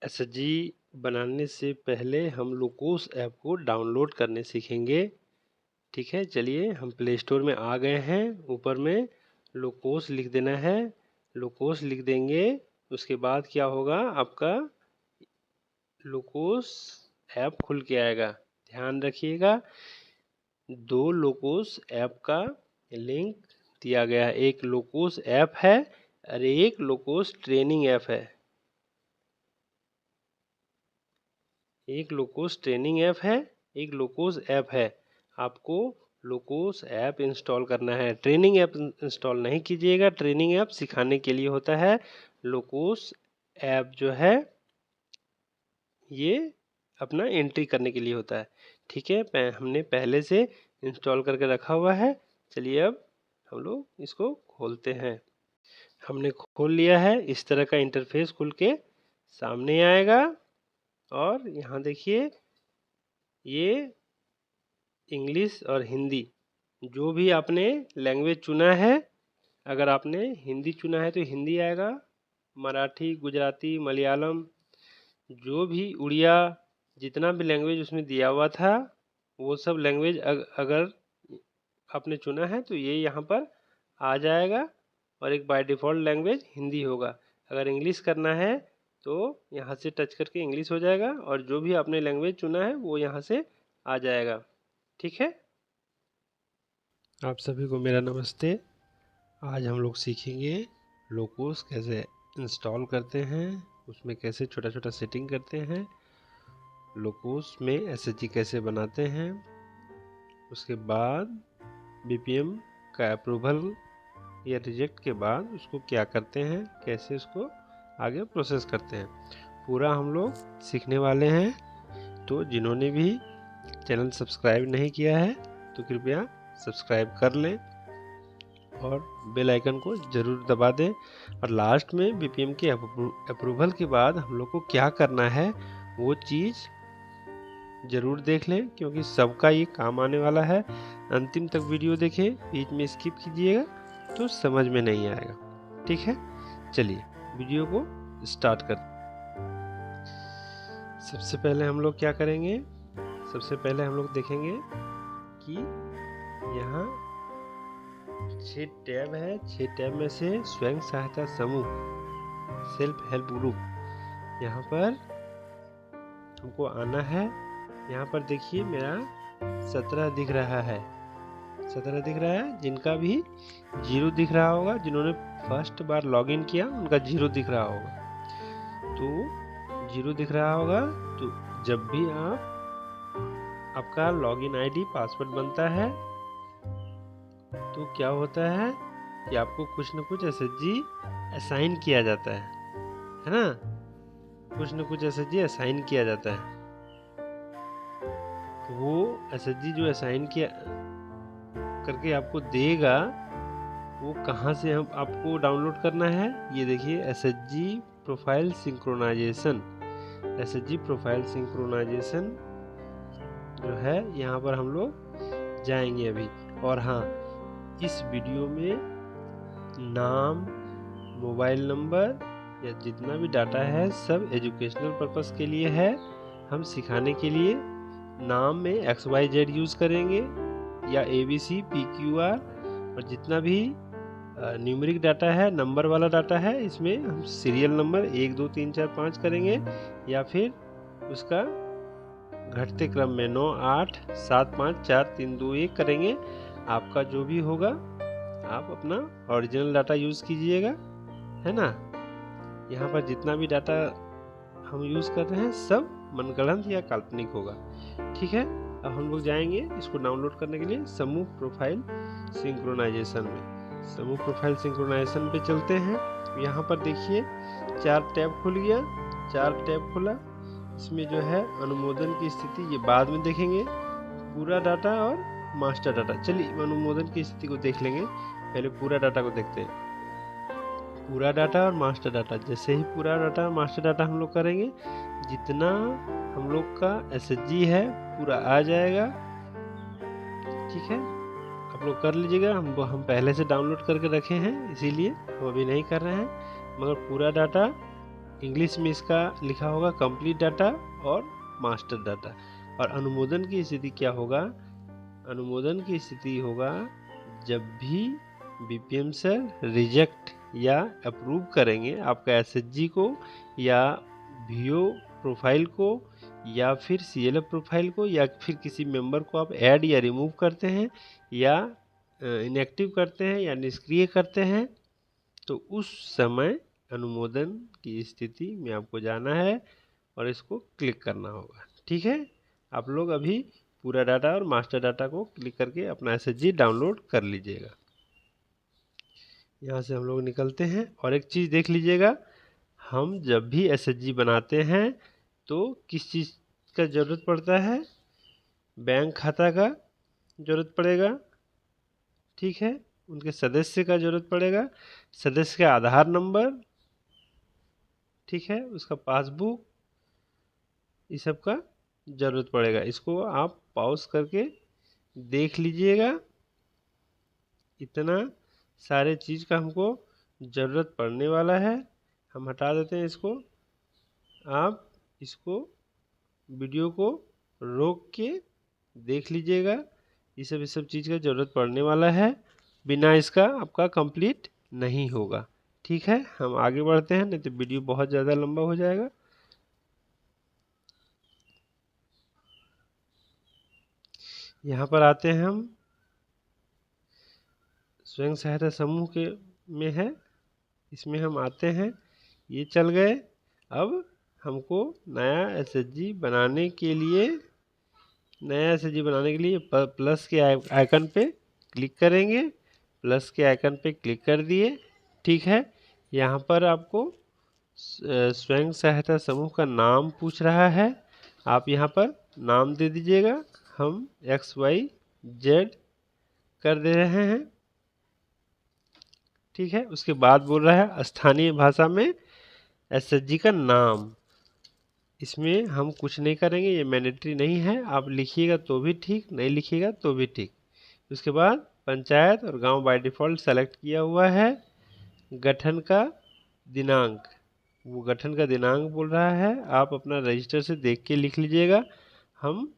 SHG बनाने से पहले हम लोकोस ऐप को डाउनलोड करने सीखेंगे। ठीक है, चलिए हम प्ले स्टोर में आ गए हैं। ऊपर में लोकोस लिख देना है, लोकोस लिख देंगे। उसके बाद क्या होगा, आपका लोकोस ऐप खुल के आएगा। ध्यान रखिएगा, दो लोकोस ऐप का लिंक दिया गया है। एक लोकोस ऐप है और एक लोकोस ट्रेनिंग ऐप है। एक लोकोस ट्रेनिंग ऐप है, एक लोकोस ऐप है। आपको लोकोस ऐप इंस्टॉल करना है, ट्रेनिंग ऐप इंस्टॉल नहीं कीजिएगा। ट्रेनिंग ऐप सिखाने के लिए होता है, लोकोस ऐप जो है ये अपना एंट्री करने के लिए होता है। ठीक है, हमने पहले से इंस्टॉल करके रखा हुआ है। चलिए अब हम लोग इसको खोलते हैं। हमने खोल लिया है। इस तरह का इंटरफेस खुल के सामने आएगा और यहाँ देखिए, ये इंग्लिश और हिंदी जो भी आपने लैंग्वेज चुना है, अगर आपने हिंदी चुना है तो हिंदी आएगा, मराठी, गुजराती, मलयालम, जो भी उड़िया, जितना भी लैंग्वेज उसमें दिया हुआ था वो सब लैंग्वेज अगर आपने चुना है तो ये यहाँ पर आ जाएगा। और एक बाय डिफ़ॉल्ट लैंग्वेज हिंदी होगा। अगर इंग्लिश करना है तो यहाँ से टच करके इंग्लिश हो जाएगा और जो भी आपने लैंग्वेज चुना है वो यहाँ से आ जाएगा। ठीक है, आप सभी को मेरा नमस्ते। आज हम लोग सीखेंगे लोकोस कैसे इंस्टॉल करते हैं, उसमें कैसे छोटा छोटा सेटिंग करते हैं, लोकोस में एसएचजी कैसे बनाते हैं, उसके बाद बीपीएम का अप्रूवल या रिजेक्ट के बाद उसको क्या करते हैं, कैसे उसको आगे प्रोसेस करते हैं, पूरा हम लोग सीखने वाले हैं। तो जिन्होंने भी चैनल सब्सक्राइब नहीं किया है तो कृपया सब्सक्राइब कर लें और बेल आइकन को ज़रूर दबा दें। और लास्ट में बीपीएम के अप्रूवल के बाद हम लोग को क्या करना है वो चीज़ ज़रूर देख लें, क्योंकि सबका ये काम आने वाला है। अंतिम तक वीडियो देखें, बीच में स्किप कीजिएगा तो समझ में नहीं आएगा। ठीक है, चलिए वीडियो को स्टार्ट करते हैं। सबसे पहले हम लोग क्या करेंगे, सबसे पहले हम लोग देखेंगे कि यहाँ 6 टैब है। 6 टैब में से स्वयं सहायता समूह, सेल्फ हेल्प ग्रुप, यहाँ पर हमको आना है। यहाँ पर देखिए मेरा 17 दिख रहा है, 17 दिख रहा है। जिनका भी 0 दिख रहा होगा, जिन्होंने फर्स्ट बार लॉगिन किया उनका 0 दिख रहा होगा। तो 0 दिख रहा होगा तो जब भी आपका लॉगिन आईडी पासवर्ड बनता है तो क्या होता है कि आपको कुछ न कुछ एसएचजी असाइन किया जाता है ना, कुछ न कुछ एसएचजी असाइन किया जाता है। वो एसएचजी जो असाइन किया करके आपको देगा, वो कहाँ से हम आपको डाउनलोड करना है, ये देखिए SHG profile synchronization. SHG profile synchronization जो है यहाँ पर हम लोग जाएंगे अभी। और हाँ, इस वीडियो में नाम, मोबाइल नंबर या जितना भी डाटा है सब एजुकेशनल पर्पस के लिए है। हम सिखाने के लिए नाम में XYZ यूज़ करेंगे या ABC, PQR, और जितना भी न्यूमेरिक डाटा है, नंबर वाला डाटा है, इसमें हम सीरियल नंबर 1 2 3 4 5 करेंगे या फिर उसका घटते क्रम में 9 8 7 5 4 3 2 1 करेंगे। आपका जो भी होगा आप अपना ओरिजिनल डाटा यूज़ कीजिएगा, है ना। यहाँ पर जितना भी डाटा हम यूज़ कर रहे हैं सब मनगढ़ंत या काल्पनिक होगा। ठीक है, अब हम लोग जाएंगे इसको डाउनलोड करने के लिए समूह प्रोफाइल सिंक्रोनाइजेशन में। समूह प्रोफाइल सिंक्रोनाइजेशन पे चलते हैं। यहाँ पर देखिए 4 टैब खुल गया, 4 टैब खुला। इसमें जो है अनुमोदन की स्थिति ये बाद में देखेंगे, पूरा डाटा और मास्टर डाटा। चलिए अनुमोदन की स्थिति को देख लेंगे, पहले पूरा डाटा को देखते हैं। पूरा डाटा और मास्टर डाटा, जैसे ही पूरा डाटा मास्टर डाटा हम लोग करेंगे, जितना हम लोग का एसएचजी है पूरा आ जाएगा। ठीक है, आप लोग कर लीजिएगा। हम पहले से डाउनलोड करके रखे हैं, इसीलिए हम अभी नहीं कर रहे हैं, मगर पूरा डाटा इंग्लिश में इसका लिखा होगा कंप्लीट डाटा और मास्टर डाटा। और अनुमोदन की स्थिति क्या होगा? अनुमोदन की स्थिति होगा जब भी बीपीएम सर रिजेक्ट या अप्रूव करेंगे आपका एसएचजी को या वीओ प्रोफाइल को या फिर सीएलएफ प्रोफाइल को या फिर किसी मेंबर को आप ऐड या रिमूव करते हैं या इनएक्टिव करते हैं या निष्क्रिय करते हैं, तो उस समय अनुमोदन की स्थिति में आपको जाना है और इसको क्लिक करना होगा। ठीक है, आप लोग अभी पूरा डाटा और मास्टर डाटा को क्लिक करके अपना एसएचजी डाउनलोड कर लीजिएगा। यहाँ से हम लोग निकलते हैं और एक चीज़ देख लीजिएगा, हम जब भी एसएचजी बनाते हैं तो किस चीज़ का ज़रूरत पड़ता है? बैंक खाता का ज़रूरत पड़ेगा, ठीक है, उनके सदस्य का ज़रूरत पड़ेगा, सदस्य का आधार नंबर, ठीक है, उसका पासबुक, इस सब का ज़रूरत पड़ेगा। इसको आप पॉज करके देख लीजिएगा, इतना सारे चीज़ का हमको ज़रूरत पड़ने वाला है। हम हटा देते हैं इसको। आप इसको वीडियो को रोक के देख लीजिएगा, इस सब चीज़ का ज़रूरत पड़ने वाला है, बिना इसका आपका कंप्लीट नहीं होगा। ठीक है, हम आगे बढ़ते हैं, नहीं तो वीडियो बहुत ज़्यादा लंबा हो जाएगा। यहाँ पर आते हैं हम, स्वयं सहायता समूह के में है, इसमें हम आते हैं, ये चल गए। अब हमको नया एसएचजी बनाने के लिए प्लस के आइकन पे क्लिक करेंगे। प्लस के आइकन पे क्लिक कर दिए, ठीक है। यहाँ पर आपको स्वयं सहायता समूह का नाम पूछ रहा है, आप यहाँ पर नाम दे दीजिएगा। हम XYZ कर दे रहे हैं, ठीक है। उसके बाद बोल रहा है स्थानीय भाषा में एसएचजी का नाम। इसमें हम कुछ नहीं करेंगे, ये मैंडेटरी नहीं है, आप लिखिएगा तो भी ठीक, नहीं लिखिएगा तो भी ठीक। उसके बाद पंचायत और गांव बाय डिफ़ॉल्ट सेलेक्ट किया हुआ है। गठन का दिनांक, वो गठन का दिनांक बोल रहा है, आप अपना रजिस्टर से देख के लिख लीजिएगा, हम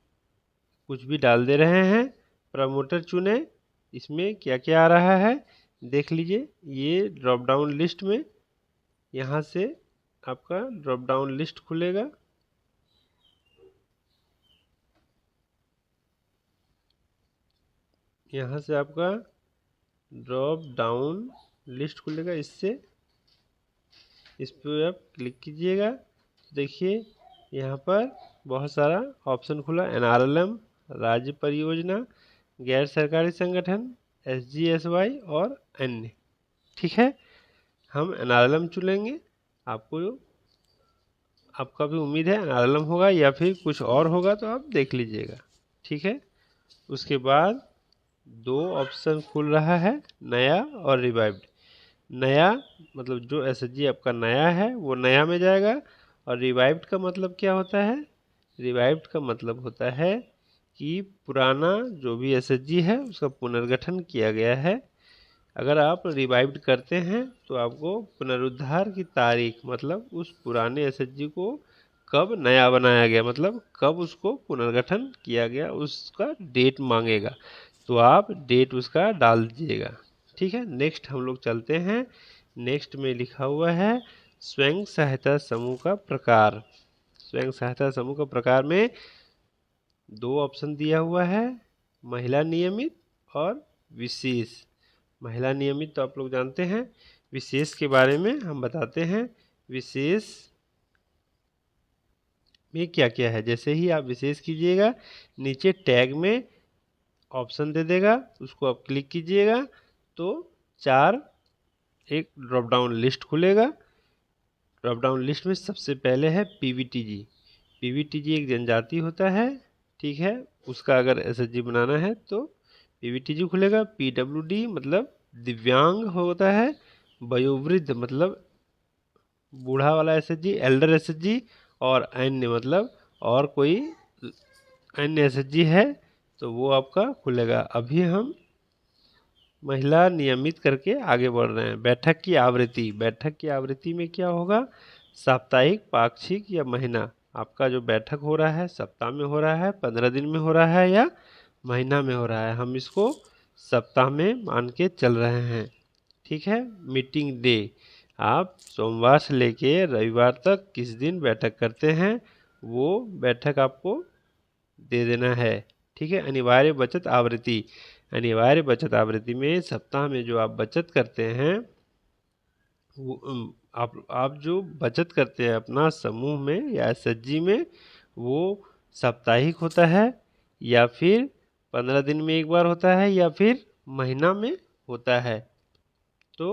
कुछ भी डाल दे रहे हैं। प्रमोटर चुने, इसमें क्या क्या आ रहा है देख लीजिए। ये ड्रॉप डाउन लिस्ट में यहाँ से आपका ड्रॉप डाउन लिस्ट खुलेगा, यहाँ से आपका ड्रॉप डाउन लिस्ट खुलेगा, इससे इस पर आप क्लिक कीजिएगा। देखिए यहाँ पर बहुत सारा ऑप्शन खुला, NRLM, राज्य परियोजना, गैर सरकारी संगठन, SGSY और अन्य, ठीक है। हम NRLM चुनेंगे, आपका भी उम्मीद है NRLM होगा या फिर कुछ और होगा, तो आप देख लीजिएगा, ठीक है। उसके बाद दो ऑप्शन खुल रहा है, नया और रिवाइव्ड। नया मतलब जो एसएचजी आपका नया है वो नया में जाएगा, और रिवाइव्ड का मतलब क्या होता है? रिवाइव्ड का मतलब होता है कि पुराना जो भी एसएचजी है उसका पुनर्गठन किया गया है। अगर आप रिवाइव्ड करते हैं तो आपको पुनरुद्धार की तारीख, मतलब उस पुराने एसएचजी को कब नया बनाया गया, मतलब कब उसको पुनर्गठन किया गया, उसका डेट मांगेगा, तो आप डेट उसका डाल दीजिएगा, ठीक है। नेक्स्ट हम लोग चलते हैं। नेक्स्ट में लिखा हुआ है स्वयं सहायता समूह का प्रकार। स्वयं सहायता समूह का प्रकार में दो ऑप्शन दिया हुआ है, महिला नियमित और विशेष। महिला नियमित तो आप लोग जानते हैं, विशेष के बारे में हम बताते हैं। विशेष में क्या क्या है, जैसे ही आप विशेष कीजिएगा नीचे टैग में ऑप्शन दे देगा, उसको आप क्लिक कीजिएगा तो एक ड्रॉप डाउन लिस्ट खुलेगा। ड्रॉप डाउन लिस्ट में सबसे पहले है पीवीटीजी। पीवीटीजी एक जनजाति होता है, ठीक है, उसका अगर एसएचजी बनाना है तो पीवीटीजी खुलेगा। पीडब्ल्यूडी मतलब दिव्यांग होता है। वयोवृद्ध मतलब बूढ़ा वाला एसएचजी, एल्डर एसएचजी, और अन्य मतलब और कोई अन्य एसएचजी है तो वो आपका खुलेगा। अभी हम महिला नियमित करके आगे बढ़ रहे हैं। बैठक की आवृत्ति, बैठक की आवृत्ति में क्या होगा? साप्ताहिक, पाक्षिक या महीना। आपका जो बैठक हो रहा है सप्ताह में हो रहा है, 15 दिन में हो रहा है या महीना में हो रहा है, हम इसको सप्ताह में मान के चल रहे हैं। ठीक है। मीटिंग डे, आप सोमवार से लेके रविवार तक किस दिन बैठक करते हैं वो बैठक आपको दे देना है। ठीक है। अनिवार्य बचत आवृत्ति, अनिवार्य बचत आवृत्ति में सप्ताह में जो आप बचत करते हैं वो आप जो बचत करते हैं अपना समूह में या एसएचजी में वो साप्ताहिक होता है या फिर 15 दिन में एक बार होता है या फिर महीना में होता है। तो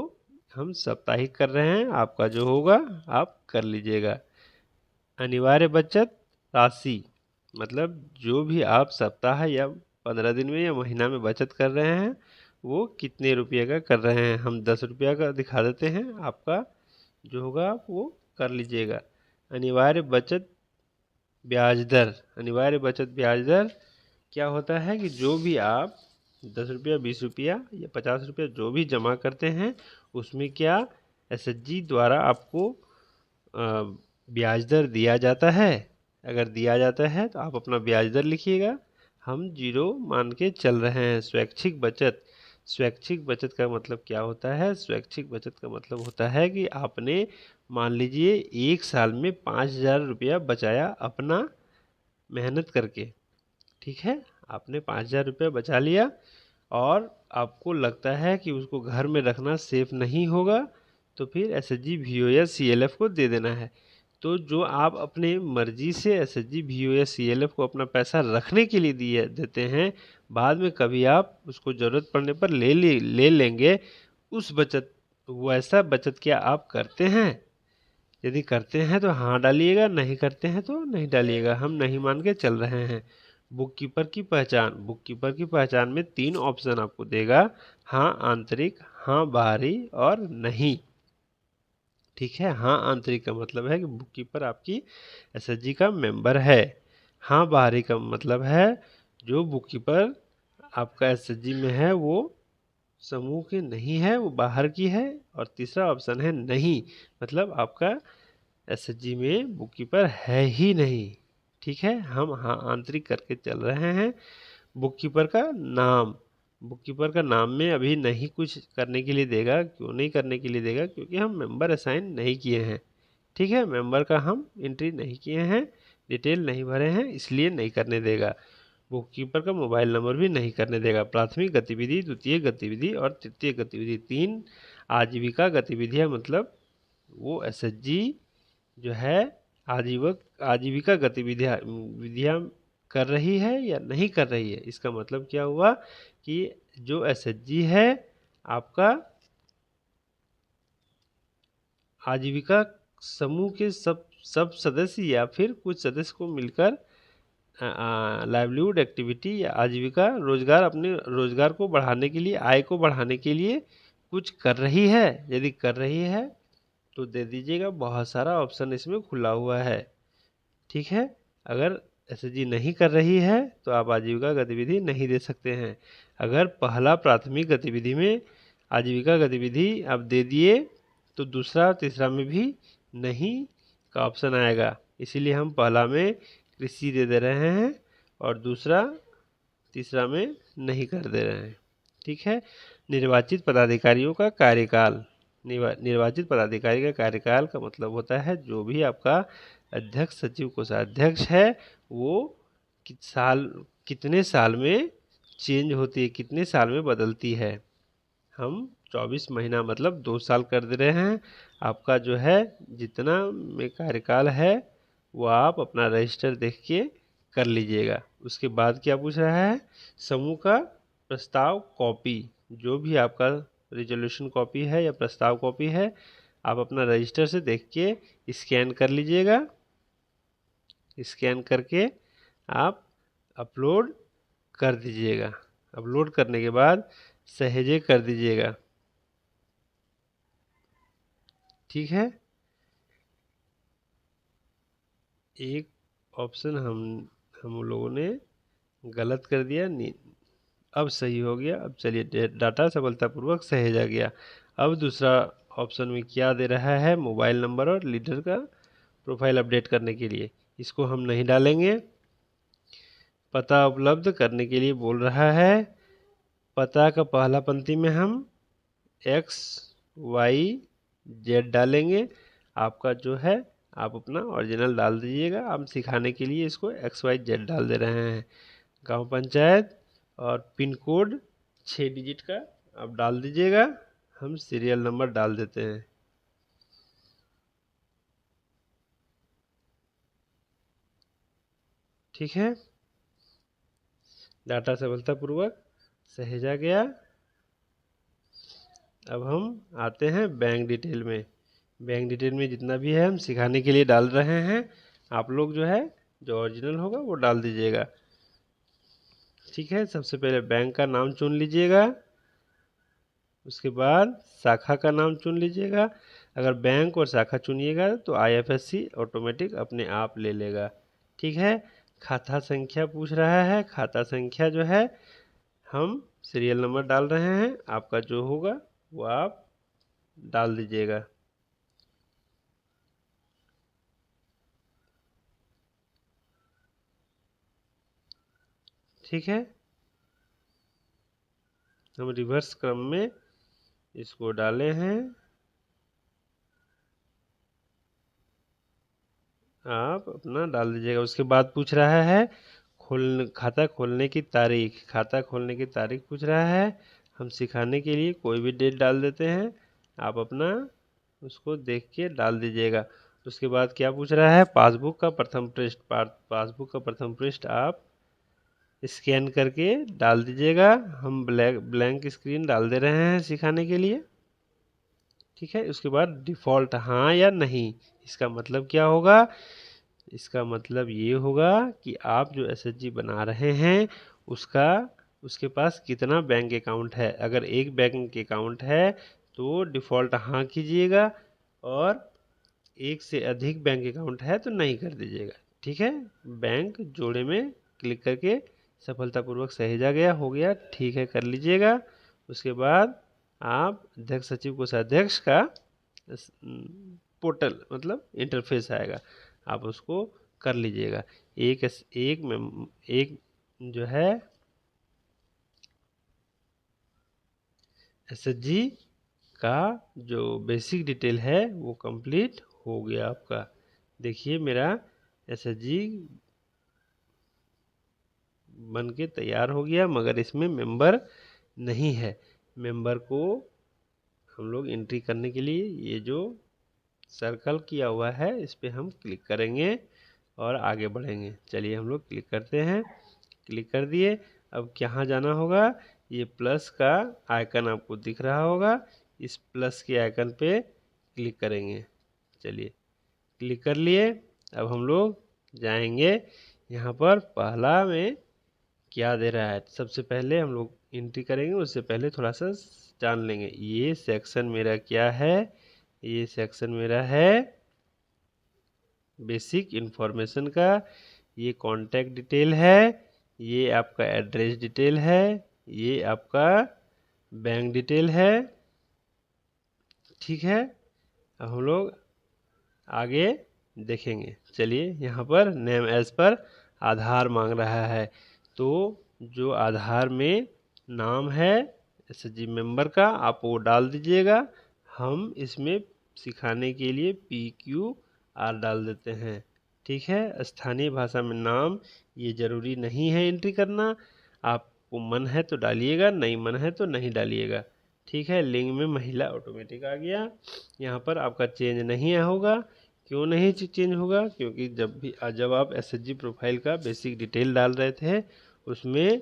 हम साप्ताहिक कर रहे हैं, आपका जो होगा आप कर लीजिएगा। अनिवार्य बचत राशि मतलब जो भी आप सप्ताह या 15 दिन में या महीना में बचत कर रहे हैं वो कितने रुपये का कर रहे हैं। हम 10 रुपया का दिखा देते हैं, आपका जो होगा आप वो कर लीजिएगा। अनिवार्य बचत ब्याज दर, अनिवार्य बचत ब्याज दर क्या होता है कि जो भी आप 10 रुपया, 20 रुपया या 50 रुपया जो भी जमा करते हैं उसमें क्या एसएचजी द्वारा आपको ब्याज दर दिया जाता है। अगर दिया जाता है तो आप अपना ब्याज दर लिखिएगा। हम 0 मान के चल रहे हैं। स्वैच्छिक बचत, स्वैच्छिक बचत का मतलब क्या होता है? स्वैच्छिक बचत का मतलब होता है कि आपने मान लीजिए 1 साल में 5,000 रुपया बचाया अपना मेहनत करके। ठीक है। आपने 5,000 रुपया बचा लिया और आपको लगता है कि उसको घर में रखना सेफ नहीं होगा तो फिर एसएचजी, वीओ या सीएलएफ को दे देना है। तो जो आप अपने मर्जी से एसएचजी, वीओ या सीएलएफ को अपना पैसा रखने के लिए दिए देते हैं, बाद में कभी आप उसको ज़रूरत पड़ने पर ले लेंगे, उस बचत, वैसा बचत क्या आप करते हैं? यदि करते हैं तो हाँ डालिएगा, नहीं करते हैं तो नहीं डालिएगा। हम नहीं मान के चल रहे हैं। बुक कीपर की पहचान, बुक कीपर की पहचान में 3 ऑप्शन आपको देगा, हाँ आंतरिक, हाँ बाहरी और नहीं। ठीक है। हाँ आंतरिक का मतलब है कि बुक कीपर आपकी एसएचजी का मेंबर है। हाँ बाहरी का मतलब है जो बुक कीपर आपका एसएचजी में है वो समूह की नहीं है, वो बाहर की है। और तीसरा ऑप्शन है नहीं, मतलब आपका एसएचजी में बुक कीपर है ही नहीं। ठीक है। हम हाँ आंतरिक करके चल रहे हैं। बुक कीपर का नाम, बुक कीपर का नाम में अभी नहीं कुछ करने के लिए देगा। क्यों नहीं करने के लिए देगा? क्योंकि हम मेंबर असाइन नहीं किए हैं। ठीक है। मेंबर का हम एंट्री नहीं किए हैं, डिटेल नहीं भरे हैं, इसलिए नहीं करने देगा। बुक कीपर का मोबाइल नंबर भी नहीं करने देगा। प्राथमिक गतिविधि, द्वितीय गतिविधि और तृतीय गतिविधि, 3 आजीविका गतिविधियां, मतलब वो एसएचजी जो है आजीविका गतिविधियां विधियां कर रही है या नहीं कर रही है। इसका मतलब क्या हुआ कि जो एसएचजी है आपका आजीविका समूह के सब सदस्य या फिर कुछ सदस्य को मिलकर लाइवलीहुड एक्टिविटी या आजीविका रोजगार, अपने रोजगार को बढ़ाने के लिए, आय को बढ़ाने के लिए कुछ कर रही है। यदि कर रही है तो दे दीजिएगा, बहुत सारा ऑप्शन इसमें खुला हुआ है। ठीक है। अगर एसएचजी नहीं कर रही है तो आप आजीविका गतिविधि नहीं दे सकते हैं। अगर पहला प्राथमिक गतिविधि में आजीविका गतिविधि आप दे दिए तो दूसरा और तीसरा में भी नहीं का ऑप्शन आएगा। इसीलिए हम पहला में कृषि दे रहे हैं और दूसरा तीसरा में नहीं कर दे रहे हैं। ठीक है। निर्वाचित पदाधिकारियों का कार्यकाल, निर्वाचित पदाधिकारी का कार्यकाल का मतलब होता है जो भी आपका अध्यक्ष, सचिव, कोषाध्यक्ष है वो कितने साल में चेंज होती है, कितने साल में बदलती है। हम 24 महीना मतलब 2 साल कर दे रहे हैं। आपका जो है जितना में कार्यकाल है वो आप अपना रजिस्टर देख के कर लीजिएगा। उसके बाद क्या पूछ रहा है? समूह का प्रस्ताव कॉपी, जो भी आपका रिजोल्यूशन कॉपी है या प्रस्ताव कॉपी है आप अपना रजिस्टर से देख के स्कैन कर लीजिएगा। स्कैन करके आप अपलोड कर दीजिएगा। अपलोड करने के बाद सहेजे कर दीजिएगा। ठीक है। एक ऑप्शन हम लोगों ने गलत कर दिया, अब सही हो गया। अब चलिए, डाटा सफलतापूर्वक सहेजा गया। अब दूसरा ऑप्शन में क्या दे रहा है, मोबाइल नंबर और लीडर का प्रोफाइल अपडेट करने के लिए, इसको हम नहीं डालेंगे। पता उपलब्ध करने के लिए बोल रहा है, पता का पहला पंक्ति में हम XYZ डालेंगे। आपका जो है आप अपना ओरिजिनल डाल दीजिएगा। हम सिखाने के लिए इसको XYZ डाल दे रहे हैं। गांव पंचायत और पिन कोड 6 डिजिट का आप डाल दीजिएगा। हम सीरियल नंबर डाल देते हैं। ठीक है, डाटा सफलतापूर्वक सहेजा गया। अब हम आते हैं बैंक डिटेल में। बैंक डिटेल में जितना भी है हम सिखाने के लिए डाल रहे हैं। आप लोग जो है जो ओरिजिनल होगा वो डाल दीजिएगा। ठीक है, सबसे पहले बैंक का नाम चुन लीजिएगा। उसके बाद शाखा का नाम चुन लीजिएगा। अगर बैंक और शाखा चुनिएगा तो IFSC ऑटोमेटिक अपने आप ले लेगा। ठीक है, खाता संख्या पूछ रहा है। खाता संख्या जो है हम सीरियल नंबर डाल रहे हैं। आपका जो होगा वो आप डाल दीजिएगा। ठीक है, हम रिवर्स क्रम में इसको डाले हैं। आप अपना डाल दीजिएगा। उसके बाद पूछ रहा है खाता खोलने की तारीख। खाता खोलने की तारीख पूछ रहा है। हम सिखाने के लिए कोई भी डेट डाल देते हैं। आप अपना उसको देख के डाल दीजिएगा। उसके बाद क्या पूछ रहा है, पासबुक का प्रथम पृष्ठ। पासबुक का प्रथम पृष्ठ आप स्कैन करके डाल दीजिएगा। हम ब्लैंक स्क्रीन डाल दे रहे हैं सिखाने के लिए। ठीक है, उसके बाद डिफ़ॉल्ट हाँ या नहीं। इसका मतलब क्या होगा, इसका मतलब ये होगा कि आप जो SHG बना रहे हैं उसके पास कितना बैंक अकाउंट है। अगर एक बैंक अकाउंट है तो डिफ़ॉल्ट हाँ कीजिएगा, और एक से अधिक बैंक अकाउंट है तो नहीं कर दीजिएगा। ठीक है, बैंक जोड़े में क्लिक करके सफलतापूर्वक सहेजा गया, हो गया। ठीक है, कर लीजिएगा। उसके बाद आप अध्यक्ष सचिव कोषाध्यक्ष का पोर्टल मतलब इंटरफेस आएगा, आप उसको कर लीजिएगा। एक जो है SHG का जो बेसिक डिटेल है वो कंप्लीट हो गया आपका। देखिए मेरा SHG बन के तैयार हो गया, मगर इसमें मेंबर नहीं है। मेंबर को हम लोग एंट्री करने के लिए ये जो सर्कल किया हुआ है इस पे हम क्लिक करेंगे और आगे बढ़ेंगे। चलिए हम लोग क्लिक करते हैं। क्लिक कर दिए। अब कहाँ जाना होगा, ये प्लस का आइकन आपको दिख रहा होगा, इस प्लस के आइकन पे क्लिक करेंगे। चलिए क्लिक कर लिए। अब हम लोग जाएंगे यहाँ पर पहला में क्या दे रहा है। सबसे पहले हम लोग एंट्री करेंगे, उससे पहले थोड़ा सा जान लेंगे ये सेक्शन मेरा क्या है। ये सेक्शन मेरा है बेसिक इंफॉर्मेशन का। ये कॉन्टैक्ट डिटेल है, ये आपका एड्रेस डिटेल है, ये आपका बैंक डिटेल है। ठीक है, अब हम लोग आगे देखेंगे। चलिए यहाँ पर नेम एज पर आधार मांग रहा है, तो जो आधार में नाम है SHG मेंबर का आप वो डाल दीजिएगा। हम इसमें सिखाने के लिए PQR डाल देते हैं। ठीक है, स्थानीय भाषा में नाम ये ज़रूरी नहीं है एंट्री करना। आपको मन है तो डालिएगा, नहीं मन है तो नहीं डालिएगा। ठीक है, लिंग में महिला ऑटोमेटिक आ गया। यहाँ पर आपका चेंज नहीं होगा। क्यों नहीं चेंज होगा, क्योंकि जब आप SHG प्रोफाइल का बेसिक डिटेल डाल रहे थे उसमें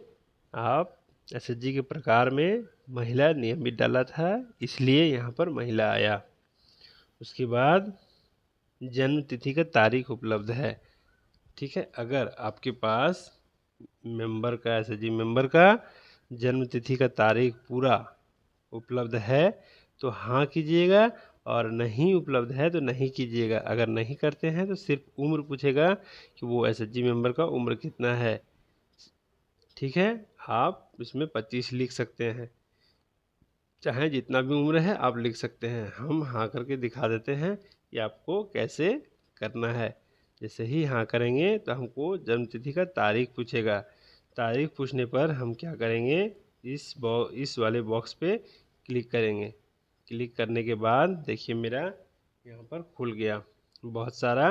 आप SHG के प्रकार में महिला नियमित डाला था, इसलिए यहाँ पर महिला आया। उसके बाद जन्म तिथि का तारीख उपलब्ध है। ठीक है, अगर आपके पास मेंबर का SHG मेंबर का जन्म तिथि का तारीख पूरा उपलब्ध है तो हाँ कीजिएगा, और नहीं उपलब्ध है तो नहीं कीजिएगा। अगर नहीं करते हैं तो सिर्फ उम्र पूछेगा कि वो SHG मेंबर का उम्र कितना है। ठीक है, आप इसमें 25 लिख सकते हैं। चाहे जितना भी उम्र है आप लिख सकते हैं। हम हाँ करके दिखा देते हैं कि आपको कैसे करना है। जैसे ही हाँ करेंगे तो हमको जन्मतिथि का तारीख पूछेगा। तारीख पूछने पर हम क्या करेंगे, इस वाले बॉक्स पे क्लिक करेंगे। क्लिक करने के बाद देखिए मेरा यहाँ पर खुल गया। बहुत सारा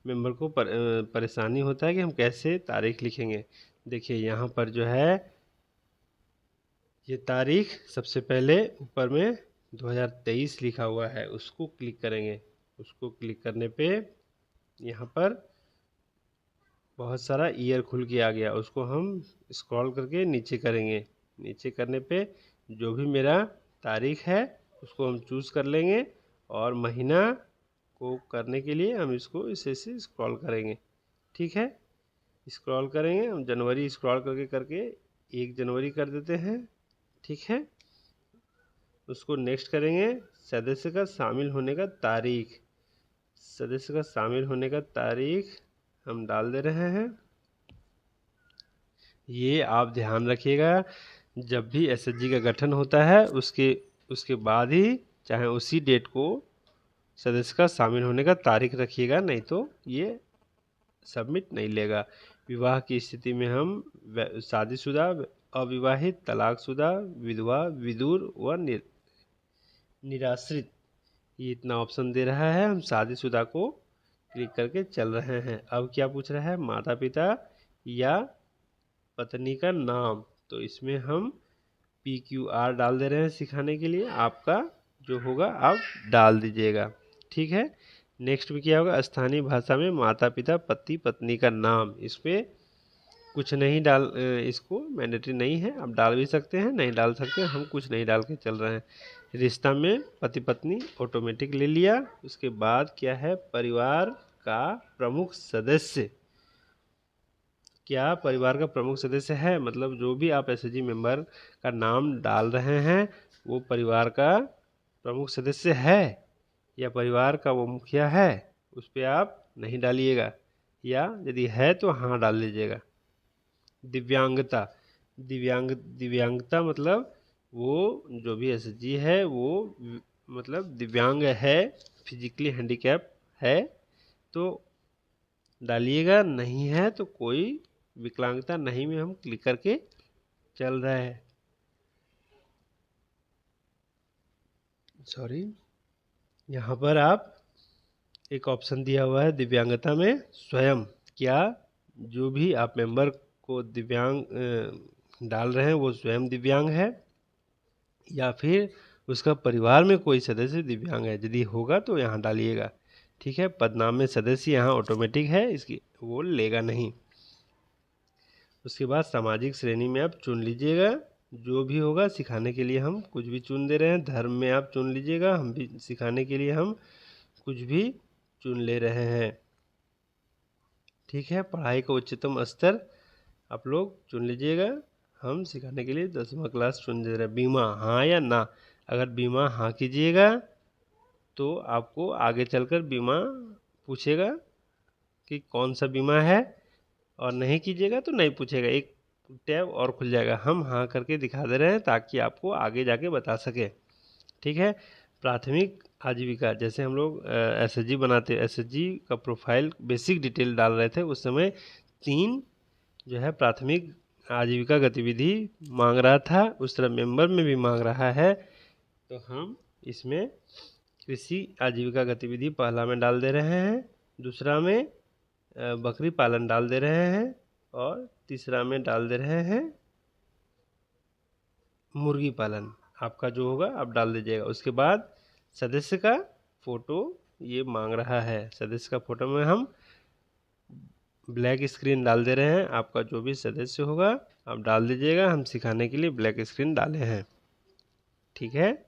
मेंबर को परेशानी होता है कि हम कैसे तारीख लिखेंगे। देखिए यहाँ पर जो है ये तारीख सबसे पहले ऊपर में 2023 लिखा हुआ है, उसको क्लिक करेंगे। उसको क्लिक करने पे यहाँ पर बहुत सारा ईयर खुल के आ गया, उसको हम स्क्रॉल करके नीचे करेंगे। नीचे करने पे जो भी मेरा तारीख है उसको हम चूज़ कर लेंगे, और महीना को करने के लिए हम इसको इसे से स्क्रॉल करेंगे। ठीक है, स्क्रॉल करेंगे हम, जनवरी स्क्रॉल करके करके 1 जनवरी कर देते हैं। ठीक है, उसको नेक्स्ट करेंगे। सदस्य का शामिल होने का तारीख, सदस्य का शामिल होने का तारीख हम डाल दे रहे हैं। ये आप ध्यान रखिएगा, जब भी एसएचजी का गठन होता है उसके बाद ही चाहे उसी डेट को सदस्य का शामिल होने का तारीख रखिएगा, नहीं तो ये सबमिट नहीं लेगा। विवाह की स्थिति में हम शादीशुदा, अविवाहित, तलाकशुदा, विधवा, विधुर व निराश्रित, ये इतना ऑप्शन दे रहा है। हम शादीशुदा को क्लिक करके चल रहे हैं। अब क्या पूछ रहा है, माता पिता या पत्नी का नाम, तो इसमें हम PQR डाल दे रहे हैं सिखाने के लिए। आपका जो होगा आप डाल दीजिएगा। ठीक है, नेक्स्ट में क्या होगा, स्थानीय भाषा में माता पिता पति पत्नी का नाम, इस पर कुछ नहीं डाल, इसको मैंडेटरी नहीं है, आप डाल भी सकते हैं नहीं डाल सकते हैं, हम कुछ नहीं डाल के चल रहे हैं। रिश्ता में पति पत्नी ऑटोमेटिक ले लिया। उसके बाद क्या है, परिवार का प्रमुख सदस्य, क्या परिवार का प्रमुख सदस्य है, मतलब जो भी आप एसएचजी मेंबर का नाम डाल रहे हैं वो परिवार का प्रमुख सदस्य है या परिवार का वो मुखिया है, उस पर आप नहीं डालिएगा, या यदि है तो हाँ डाल लीजिएगा। दिव्यांगता, दिव्यांगता मतलब वो जो भी एसएचजी है वो मतलब दिव्यांग है, फिजिकली हैंडीकैप है तो डालिएगा, नहीं है तो कोई विकलांगता नहीं में हम क्लिक करके चल रहे हैं। सॉरी, यहाँ पर आप एक ऑप्शन दिया हुआ है दिव्यांगता में स्वयं, क्या जो भी आप मेंबर को दिव्यांग डाल रहे हैं वो स्वयं दिव्यांग है या फिर उसका परिवार में कोई सदस्य दिव्यांग है, यदि होगा तो यहाँ डालिएगा। ठीक है, पदनाम में सदस्य यहाँ ऑटोमेटिक है, इसकी वो लेगा नहीं। उसके बाद सामाजिक श्रेणी में आप चुन लीजिएगा, जो भी होगा सिखाने के लिए हम कुछ भी चुन दे रहे हैं। धर्म में आप चुन लीजिएगा, हम भी सिखाने के लिए हम कुछ भी चुन ले रहे हैं। ठीक है, पढ़ाई का उच्चतम स्तर आप लोग चुन लीजिएगा, हम सिखाने के लिए 10वां क्लास चुन दे रहे हैं। बीमा हाँ या ना, अगर बीमा हाँ कीजिएगा तो आपको आगे चलकर बीमा पूछेगा कि कौन सा बीमा है, और नहीं कीजिएगा तो नहीं पूछेगा, एक टैब और खुल जाएगा। हम हाँ करके दिखा दे रहे हैं ताकि आपको आगे जाके बता सके। ठीक है, प्राथमिक आजीविका, जैसे हम लोग एसएचजी बनाते, एसएचजी का प्रोफाइल बेसिक डिटेल डाल रहे थे उस समय 3 जो है प्राथमिक आजीविका गतिविधि मांग रहा था, उस तरह मेंबर में भी मांग रहा है, तो हम इसमें कृषि आजीविका गतिविधि पहला में डाल दे रहे हैं, दूसरा में बकरी पालन डाल दे रहे हैं, और तीसरा में डाल दे रहे हैं मुर्गी पालन। आपका जो होगा आप डाल दीजिएगा। उसके बाद सदस्य का फोटो ये मांग रहा है, सदस्य का फोटो में हम ब्लैक स्क्रीन डाल दे रहे हैं। आपका जो भी सदस्य होगा आप डाल दीजिएगा, हम सिखाने के लिए ब्लैक स्क्रीन डाले हैं। ठीक है,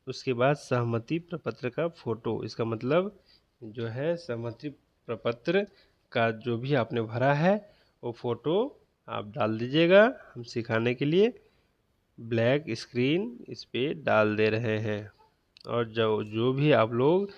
उसके बाद सहमति प्रपत्र का फोटो, इसका मतलब जो है सहमति प्रपत्र का जो भी आपने भरा है वो फोटो आप डाल दीजिएगा, हम सिखाने के लिए ब्लैक स्क्रीन इस पे डाल दे रहे हैं। और जो भी आप लोग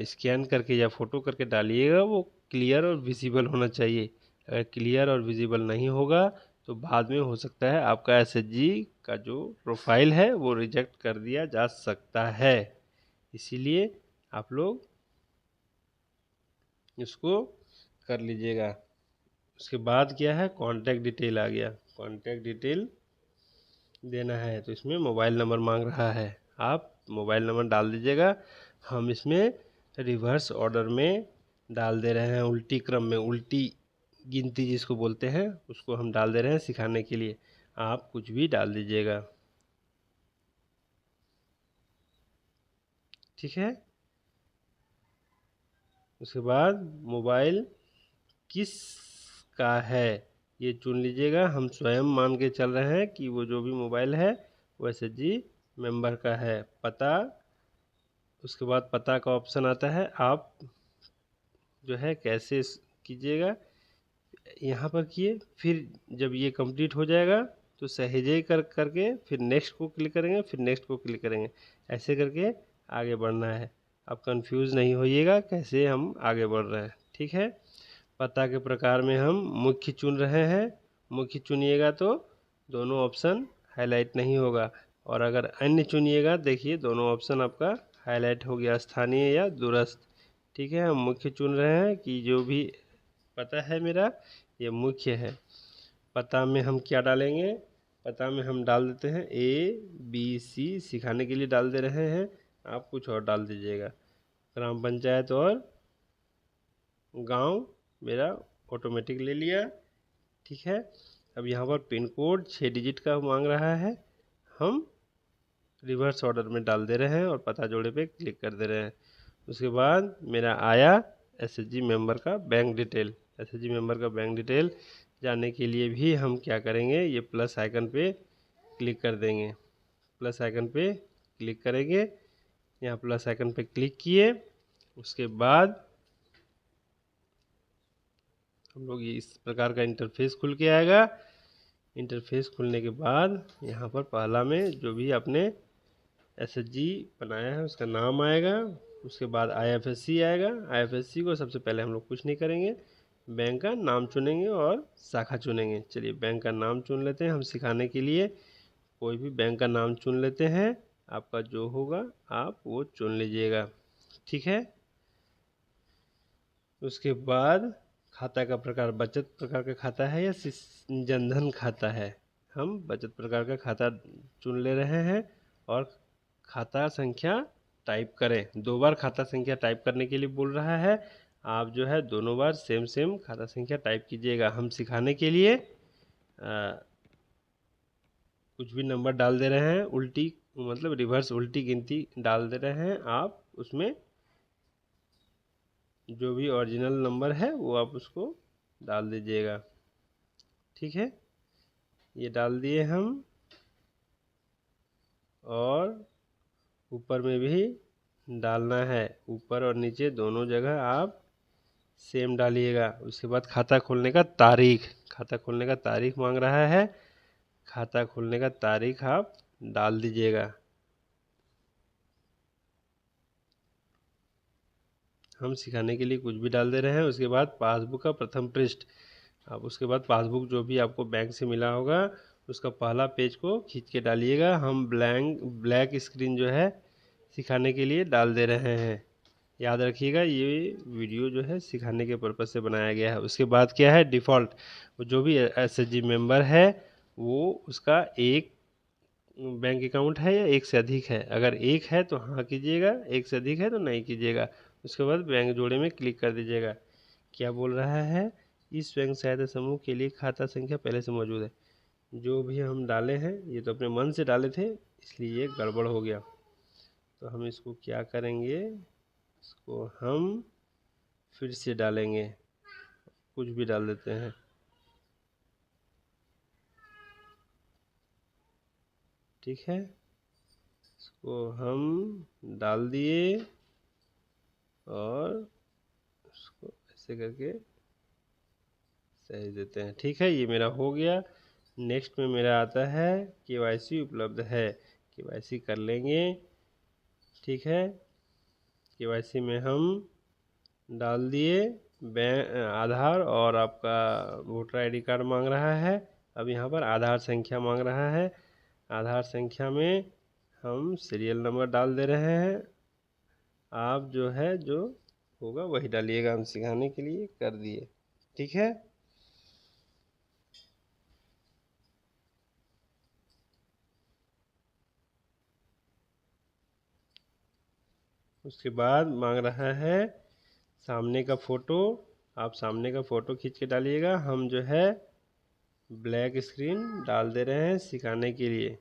स्कैन करके या फ़ोटो करके डालिएगा वो क्लियर और विजिबल होना चाहिए। अगर क्लियर और विजिबल नहीं होगा तो बाद में हो सकता है आपका एसएचजी का जो प्रोफाइल है वो रिजेक्ट कर दिया जा सकता है। इसीलिए आप लोग इसको कर लीजिएगा। उसके बाद क्या है, कॉन्टैक्ट डिटेल आ गया। कॉन्टैक्ट डिटेल देना है तो इसमें मोबाइल नंबर मांग रहा है, आप मोबाइल नंबर डाल दीजिएगा। हम इसमें रिवर्स ऑर्डर में डाल दे रहे हैं, उल्टी क्रम में, उल्टी गिनती जिसको बोलते हैं उसको हम डाल दे रहे हैं सिखाने के लिए। आप कुछ भी डाल दीजिएगा, ठीक है। उसके बाद मोबाइल किस का है ये चुन लीजिएगा। हम स्वयं मान के चल रहे हैं कि वो जो भी मोबाइल है वो एसएचजी मेंबर का है। पता, उसके बाद पता का ऑप्शन आता है, आप जो है कैसे कीजिएगा, यहाँ पर किए, फिर जब ये कंप्लीट हो जाएगा तो सहेजे करके फिर नेक्स्ट को क्लिक करेंगे, फिर नेक्स्ट को क्लिक करेंगे, ऐसे करके आगे बढ़ना है। आप कंफ्यूज नहीं होइएगा कैसे हम आगे बढ़ रहे हैं, ठीक है। पता के प्रकार में हम मुख्य चुन रहे हैं, मुख्य चुनिएगा तो दोनों ऑप्शन हाईलाइट नहीं होगा, और अगर अन्य चुनिएगा देखिए दोनों ऑप्शन आपका हाईलाइट हो गया, स्थानीय या दूरस्थ, ठीक है। हम मुख्य चुन रहे हैं कि जो भी पता है मेरा ये मुख्य है। पता में हम क्या डालेंगे, पता में हम डाल देते हैं ABC, सिखाने के लिए डाल दे रहे हैं, आप कुछ और डाल दीजिएगा। ग्राम पंचायत और गांव मेरा ऑटोमेटिक ले लिया, ठीक है। अब यहाँ पर पिन कोड 6 डिजिट का मांग रहा है, हम रिवर्स ऑर्डर में डाल दे रहे हैं और पता जोड़े पे क्लिक कर दे रहे हैं। उसके बाद मेरा आया एसएचजी मेंबर का बैंक डिटेल। एसएचजी मेंबर का बैंक डिटेल जानने के लिए भी हम क्या करेंगे, ये प्लस आइकन पे क्लिक कर देंगे। प्लस आइकन पे क्लिक करेंगे, यहाँ प्लस आइकन पे क्लिक किए, उसके बाद हम लोग ये इस प्रकार का इंटरफेस खुल के आएगा। इंटरफेस खुलने के बाद यहाँ पर पहला में जो भी आपने एसएचजी बनाया है उसका नाम आएगा, उसके बाद आईएफएससी आएगा। आईएफएससी को सबसे पहले हम लोग कुछ नहीं करेंगे, बैंक का नाम चुनेंगे और शाखा चुनेंगे। चलिए बैंक का नाम चुन लेते हैं, हम सिखाने के लिए कोई भी बैंक का नाम चुन लेते हैं, आपका जो होगा आप वो चुन लीजिएगा, ठीक है। उसके बाद खाता का प्रकार बचत प्रकार का खाता है या जनधन खाता है, हम बचत प्रकार का खाता चुन ले रहे हैं। और खाता संख्या टाइप करें, 2 बार खाता संख्या टाइप करने के लिए बोल रहा है, आप जो है दोनों बार सेम सेम खाता संख्या टाइप कीजिएगा। हम सिखाने के लिए कुछ भी नंबर डाल दे रहे हैं, उल्टी मतलब रिवर्स उल्टी गिनती डाल दे रहे हैं, आप उसमें जो भी ओरिजिनल नंबर है वो आप उसको डाल दीजिएगा, ठीक है। ये डाल दिए हम, और ऊपर में भी डालना है, ऊपर और नीचे दोनों जगह आप सेम डालिएगा। उसके बाद खाता खोलने का तारीख, खाता खोलने का तारीख मांग रहा है, खाता खोलने का तारीख आप डाल दीजिएगा। हम सिखाने के लिए कुछ भी डाल दे रहे हैं। उसके बाद पासबुक का प्रथम पृष्ठ, आप उसके बाद पासबुक जो भी आपको बैंक से मिला होगा उसका पहला पेज को खींच के डालिएगा। हम ब्लैक स्क्रीन जो है सिखाने के लिए डाल दे रहे हैं, याद रखिएगा ये वीडियो जो है सिखाने के पर्पज़ से बनाया गया है। उसके बाद क्या है, डिफ़ॉल्ट, जो भी एसएचजी मेंबर है वो उसका एक बैंक अकाउंट है या एक से अधिक है, अगर एक है तो हाँ कीजिएगा, एक से अधिक है तो नहीं कीजिएगा। उसके बाद बैंक जोड़े में क्लिक कर दीजिएगा। क्या बोल रहा है, इस स्वयं सहायता समूह के लिए खाता संख्या पहले से मौजूद है। जो भी हम डाले हैं ये तो अपने मन से डाले थे, इसलिए ये गड़बड़ हो गया। तो हम इसको क्या करेंगे, इसको हम फिर से डालेंगे, कुछ भी डाल देते हैं, ठीक है। इसको हम डाल दिए और उसको ऐसे करके सही देते हैं, ठीक है। ये मेरा हो गया। नेक्स्ट में मेरा आता है केवाईसी उपलब्ध है, केवाईसी कर लेंगे, ठीक है। केवाईसी में हम डाल दिए बैंक, आधार और आपका वोटर आईडी कार्ड मांग रहा है, अब यहाँ पर आधार संख्या मांग रहा है। आधार संख्या में हम सीरियल नंबर डाल दे रहे हैं। आप जो है जो होगा वही डालिएगा, हम सिखाने के लिए कर दिए। ठीक है। उसके बाद मांग रहा है सामने का फ़ोटो। आप सामने का फ़ोटो खींच के डालिएगा। हम जो है ब्लैक स्क्रीन डाल दे रहे हैं सिखाने के लिए।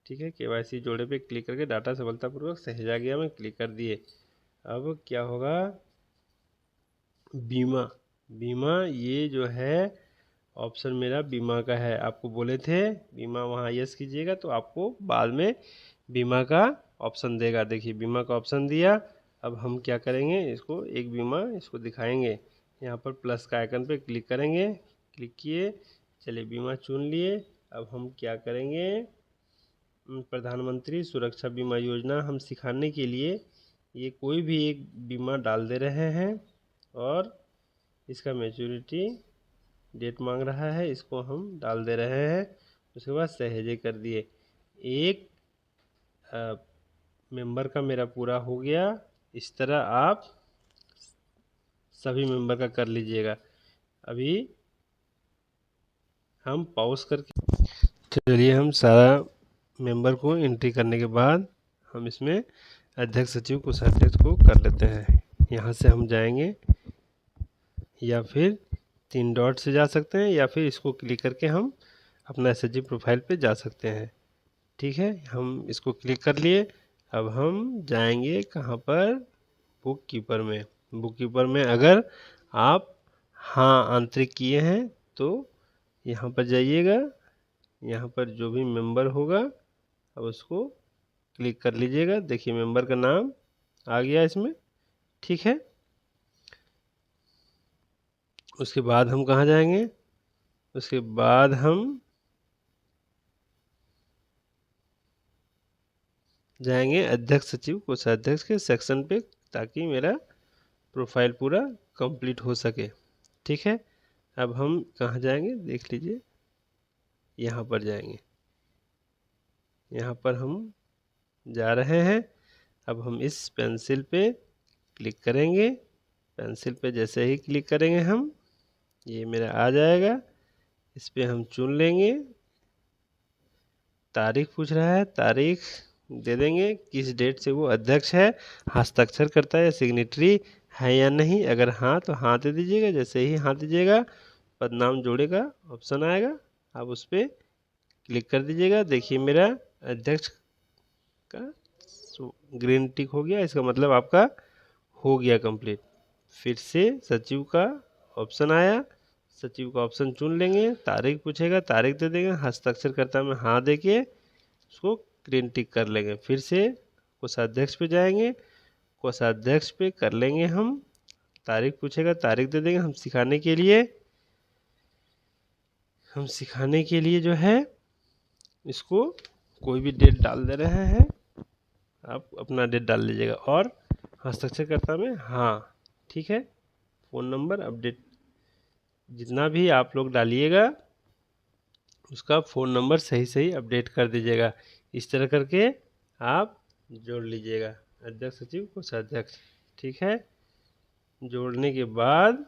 ठीक है। KYC जोड़े पे क्लिक करके डाटा सफलतापूर्वक सहेजा गया में क्लिक कर दिए। अब क्या होगा, बीमा। बीमा ये जो है ऑप्शन मेरा बीमा का है। आपको बोले थे बीमा, वहाँ यस कीजिएगा तो आपको बाद में बीमा का ऑप्शन देगा। देखिए बीमा का ऑप्शन दिया। अब हम क्या करेंगे, इसको एक बीमा इसको दिखाएंगे। यहाँ पर प्लस का आइकन पे क्लिक करेंगे। क्लिक किए, चलिए बीमा चुन लिए। अब हम क्या करेंगे, प्रधानमंत्री सुरक्षा बीमा योजना हम सिखाने के लिए ये कोई भी एक बीमा डाल दे रहे हैं और इसका मैच्योरिटी डेट मांग रहा है, इसको हम डाल दे रहे हैं। उसके बाद सहेजे कर दिए। एक मेंबर का मेरा पूरा हो गया। इस तरह आप सभी मेंबर का कर लीजिएगा। अभी हम पॉज करके चलिए, हम सारा मेंबर को एंट्री करने के बाद हम इसमें अध्यक्ष सचिव कोषाध्यक्ष को कर लेते हैं। यहाँ से हम जाएंगे या फिर 3 डॉट से जा सकते हैं या फिर इसको क्लिक करके हम अपना SHG प्रोफाइल पे जा सकते हैं। ठीक है, हम इसको क्लिक कर लिए। अब हम जाएंगे कहाँ पर, बुक कीपर में। बुक कीपर में अगर आप हाँ आंतरिक किए हैं तो यहाँ पर जाइएगा। यहाँ पर जो भी मेंबर होगा अब उसको क्लिक कर लीजिएगा। देखिए मेंबर का नाम आ गया इसमें। ठीक है। उसके बाद हम कहाँ जाएंगे, उसके बाद हम जाएंगे अध्यक्ष सचिव कोषाध्यक्ष के सेक्शन पे, ताकि मेरा प्रोफाइल पूरा कंप्लीट हो सके। ठीक है। अब हम कहाँ जाएंगे देख लीजिए, यहाँ पर जाएंगे। यहाँ पर हम जा रहे हैं। अब हम इस पेंसिल पे क्लिक करेंगे। पेंसिल पे जैसे ही क्लिक करेंगे हम, ये मेरा आ जाएगा। इस पे हम चुन लेंगे। तारीख पूछ रहा है, तारीख दे देंगे। किस डेट से वो अध्यक्ष है, हस्ताक्षर करता है या सिग्नेटरी है या नहीं। अगर हाँ तो हाँ दे दीजिएगा। जैसे ही हाँ दीजिएगा पदनाम जोड़े का ऑप्शन आएगा, आप उस पर क्लिक कर दीजिएगा। देखिए मेरा अध्यक्ष का ग्रीन टिक हो गया, इसका मतलब आपका हो गया कंप्लीट। फिर से सचिव का ऑप्शन आया, सचिव का ऑप्शन चुन लेंगे। तारीख पूछेगा, तारीख दे देंगे। हस्ताक्षर करता में हाँ दे के उसको ग्रीन टिक कर लेंगे। फिर से कोषाध्यक्ष पे जाएंगे, कोषाध्यक्ष पे कर लेंगे हम। तारीख पूछेगा, तारीख दे देंगे। हम सिखाने के लिए जो है इसको कोई भी डेट डाल दे रहे हैं। आप अपना डेट डाल लीजिएगा और हस्ताक्षर करता में हाँ। ठीक है। फ़ोन नंबर अपडेट जितना भी आप लोग डालिएगा उसका फ़ोन नंबर सही सही अपडेट कर दीजिएगा। इस तरह करके आप जोड़ लीजिएगा अध्यक्ष सचिव कोषाध्यक्ष। ठीक है। जोड़ने के बाद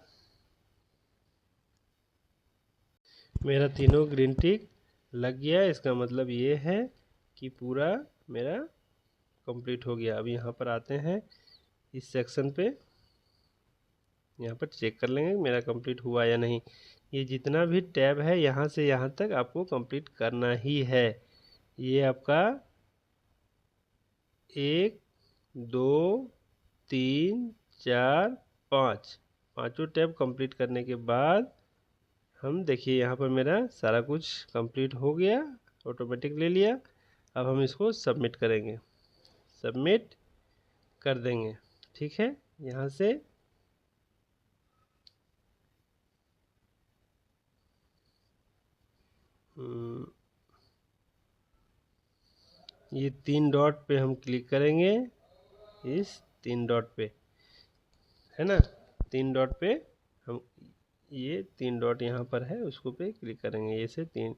मेरा तीनों ग्रीन टिक लग गया। इसका मतलब ये है कि पूरा मेरा कंप्लीट हो गया। अब यहाँ पर आते हैं इस सेक्शन पे, यहाँ पर चेक कर लेंगे मेरा कंप्लीट हुआ या नहीं। ये जितना भी टैब है यहाँ से यहाँ तक आपको कंप्लीट करना ही है। ये आपका 1 2 3 4 5 पाँचों टैब कंप्लीट करने के बाद हम देखिए यहाँ पर मेरा सारा कुछ कंप्लीट हो गया, ऑटोमेटिक ले लिया। अब हम इसको सबमिट करेंगे, सबमिट कर देंगे। ठीक है। यहाँ से ये 3 डॉट पे हम क्लिक करेंगे, इस 3 डॉट पे है ना, 3 डॉट पे हम ये 3 डॉट यहाँ पर है, उसको पे क्लिक करेंगे। ये से 3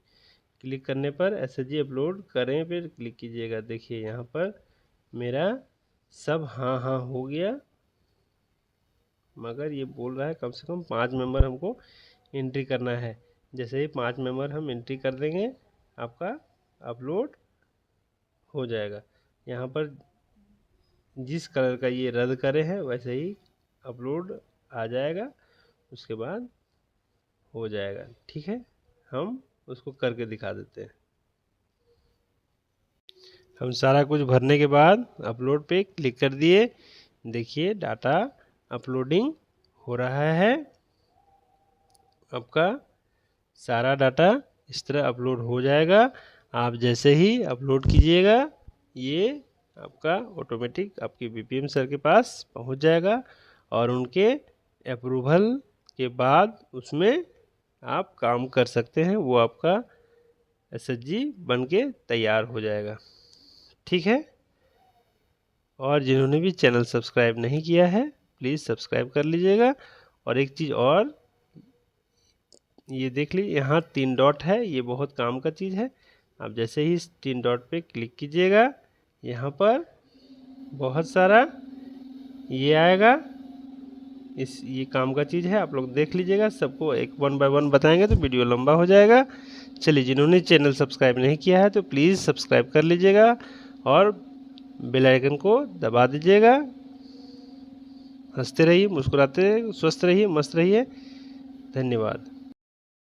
क्लिक करने पर एसएचजी अपलोड करें पे क्लिक कीजिएगा। देखिए यहाँ पर मेरा सब हाँ हाँ हो गया, मगर ये बोल रहा है कम से कम 5 मेंबर हमको एंट्री करना है। जैसे ही 5 मेंबर हम एंट्री कर देंगे आपका अपलोड हो जाएगा। यहाँ पर जिस कलर का ये रद्द करे हैं वैसे ही अपलोड आ जाएगा, उसके बाद हो जाएगा। ठीक है, हम उसको करके दिखा देते हैं। हम सारा कुछ भरने के बाद अपलोड पे क्लिक कर दिए। देखिए डाटा अपलोडिंग हो रहा है। आपका सारा डाटा इस तरह अपलोड हो जाएगा। आप जैसे ही अपलोड कीजिएगा ये आपका ऑटोमेटिक आपके बीपीएम सर के पास पहुंच जाएगा और उनके अप्रूवल के बाद उसमें आप काम कर सकते हैं। वो आपका एसएचजी बन के तैयार हो जाएगा। ठीक है, और जिन्होंने भी चैनल सब्सक्राइब नहीं किया है प्लीज़ सब्सक्राइब कर लीजिएगा। और एक चीज़ और, ये देख लीजिए यहाँ 3 डॉट है, ये बहुत काम का चीज़ है। आप जैसे ही इस 3 डॉट पे क्लिक कीजिएगा यहाँ पर बहुत सारा ये आएगा। ये काम का चीज़ है, आप लोग देख लीजिएगा। सबको एक 1 बाय 1 बताएंगे तो वीडियो लंबा हो जाएगा। चलिए, जिन्होंने चैनल सब्सक्राइब नहीं किया है तो प्लीज़ सब्सक्राइब कर लीजिएगा और बेल आइकन को दबा दीजिएगा। हंसते रहिए, मुस्कुराते रहिए, स्वस्थ रहिए, मस्त रहिए। धन्यवाद।